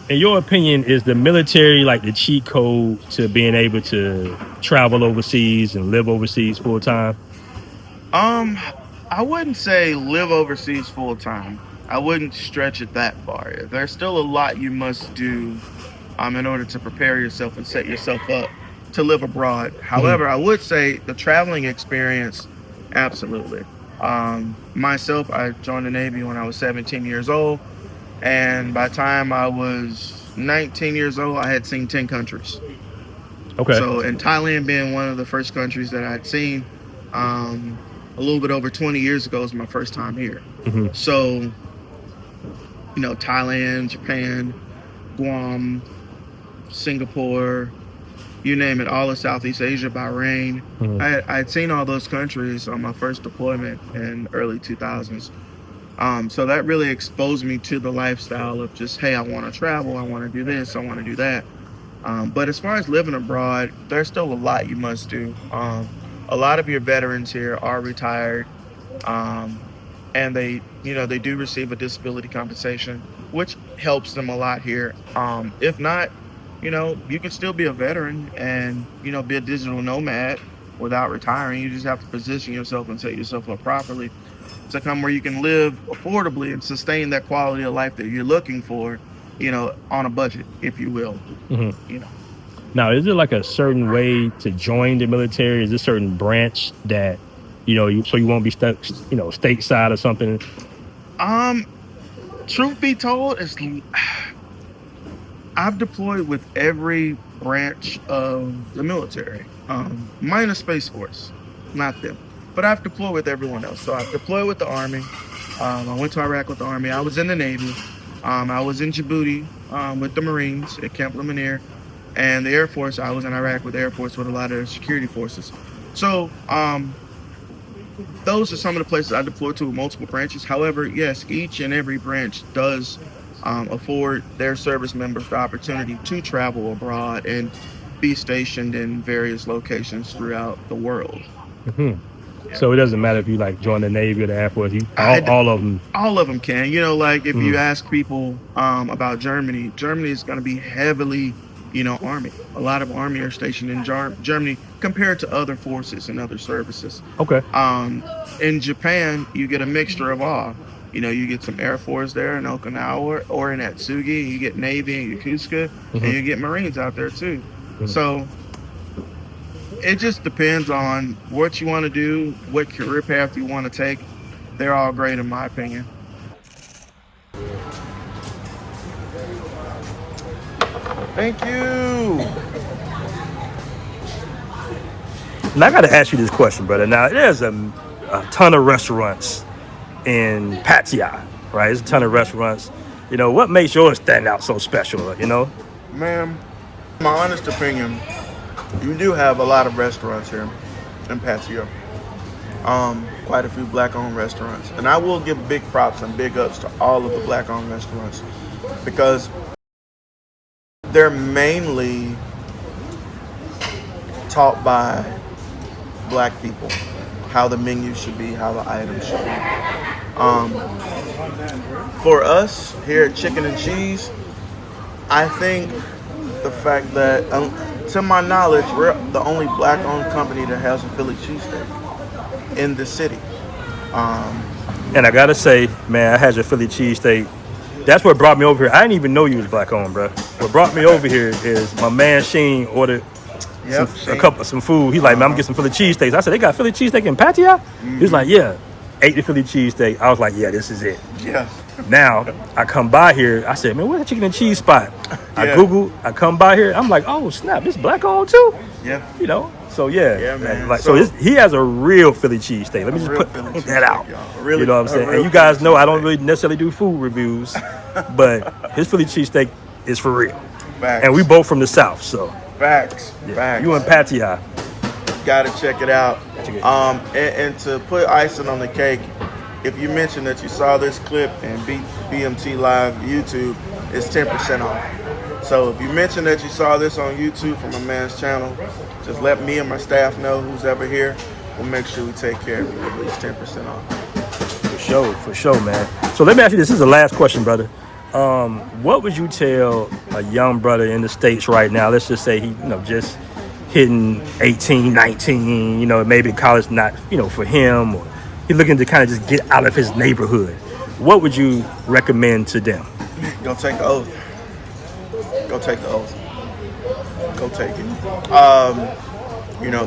in your opinion, is the military like the cheat code to being able to travel overseas and live overseas full time? Um, I wouldn't say live overseas full time. I wouldn't stretch it that far. There's still a lot you must do in order to prepare yourself and set yourself up to live abroad. Hmm. However, I would say the traveling experience, absolutely. Myself, I joined the Navy when I was 17 years old, and by the time I was 19 years old, I had seen 10 countries. Okay. So, and Thailand being one of the first countries that I'd seen, a little bit over 20 years ago was my first time here. Hmm. So, Thailand, Japan, Guam, Singapore, you name it, all of Southeast Asia, Bahrain. Hmm. I'd seen all those countries on my first deployment in early 2000s. So that really exposed me to the lifestyle of just, hey, I want to travel, I want to do this, I want to do that. But as far as living abroad, there's still a lot you must do. A lot of your veterans here are retired, um, and they do receive a disability compensation, which helps them a lot here. If not, you can still be a veteran and be a digital nomad without retiring. You just have to position yourself and set yourself up properly to come where you can live affordably and sustain that quality of life that you're looking for, on a budget, if you will. Hmm. You know. Now, is there like a certain way to join the military? Is there a certain branch that so you won't be stuck, stateside or something? Um, Truth be told, I've deployed with every branch of the military, minus Space Force, not them. But I've deployed with everyone else. So I've deployed with the Army. I went to Iraq with the Army. I was in the Navy. I was in Djibouti with the Marines at Camp Lemonnier. And the Air Force, I was in Iraq with the Air Force with a lot of their security forces. So those are some of the places I deployed to with multiple branches. However, yes, each and every branch does afford their service members the opportunity to travel abroad and be stationed in various locations throughout the world. Hmm. Yeah. So it doesn't matter if you like join the Navy or the Air Force. You I, all of them. all of them can. Like if Hmm. you ask people about Germany, Germany is going to be heavily, Army. A lot of Army are stationed in Germany compared to other forces and other services. Okay. Um, in Japan, you get a mixture of all. You get some Air Force there in Okinawa or in Atsugi. You get Navy in Yokosuka, and Hmm. you get Marines out there too. Hmm. So it just depends on what you want to do, what career path you want to take. They're all great in my opinion. Thank you. Now I got to ask you this question, brother. Now there's a ton of restaurants in Pattaya, right? There's a ton of restaurants. What makes yours stand out so special? Ma'am, my honest opinion, you do have a lot of restaurants here in Pattaya. Quite a few black-owned restaurants, and I will give big props and big ups to all of the black-owned restaurants because they're mainly taught by black people how the menu should be, how the items should be. For us here at Chicken and Cheese, I think the fact that, to my knowledge, we're the only black-owned company that has a Philly cheesesteak in the city. Um, And I gotta say, man, I had your Philly cheesesteak. That's what brought me over here. I didn't even know you was black owned, bro. What brought me over here is my man Sheen ordered yep, Shane. some food. He's like, Uh man, I'm gonna huh. get some Philly cheesesteaks. I said, they got Philly cheesesteak in Pattaya? He was Hmm. like, yeah. Ate the Philly cheesesteak. I was like, yeah, this is it. Yeah. Now I come by here. I said, man, where's the chicken and cheese spot? I Yeah. Google. I come by here. I'm like, oh snap, this black owned too. Yeah. So yeah, Yeah, man, man. like so, So he has a real Philly cheesesteak. Let a me just real Philly point that out. cheesesteak, y'all. You know what I'm A saying? And real you Philly guys know I don't cheesesteak. really necessarily do food reviews, but his Philly cheesesteak is for real. And we Facts. both from the South, so Facts. yeah. You in Facts. Pattaya? Got to check it out. Check it. And to put icing on the cake, if you mention that you saw this clip and BMT Live YouTube, it's 10% off. So if you mention that you saw this on YouTube from a man's channel, just let me and my staff know who's ever here. We'll make sure we take care of you. At least 10% off. For sure, man. So let me ask you this. This is the last question, brother. What would you tell a young brother in the States right now? Let's just say he, just hitting 18, 19, maybe college not, for him, or he's looking to kind of just get out of his neighborhood. What would you recommend to them? Go take the oath. Go take the oath. Go take it.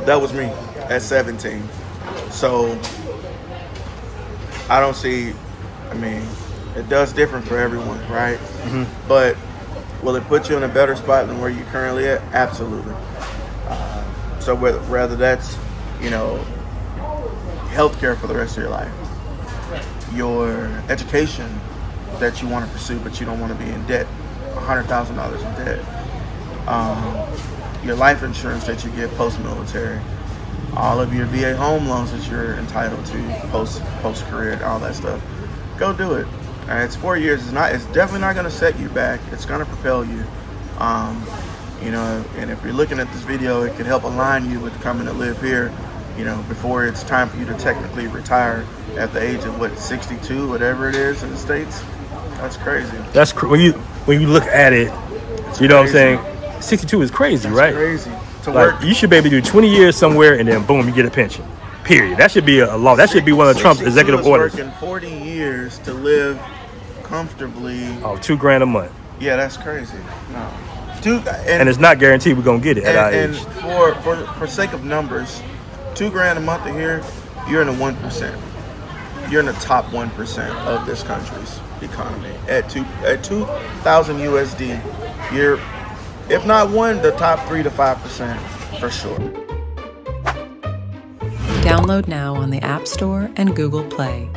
That was me at 17. So I don't see, it does different for everyone, right? Mm-hmm. But will it put you in a better spot than where you're currently at? Absolutely. So whether that's, healthcare for the rest of your life, your education that you want to pursue but you don't want to be in debt, $100,000 in debt, your life insurance that you get post-military, all of your VA home loans that you're entitled to post-career, all that stuff. Go do it. It's 4 years. It's definitely not going to set you back. It's going to propel you. And if you're looking at this video, it could help align you with coming to live here, before it's time for you to technically retire at the age of 62, whatever it is in the States. That's crazy. That's when you look at it, It's what I'm crazy. saying? 62 is crazy, right? Crazy. To Like, work. you should be able to do 20 years somewhere and then boom, you get a pension. Period. That should be a law. That should be one of Trump's 62 executive is orders. Working 40 years to live comfortably. Oh, $2,000 a month. Yeah, that's crazy. No. And it's not guaranteed we're gonna get it at our And age. for sake of numbers, $2,000 a month a year, you're in the 1%. You're in the top 1% of this country's economy. At 2,000 USD, you're, if not the top 3 to 5% for sure. Download now on the App Store and Google Play.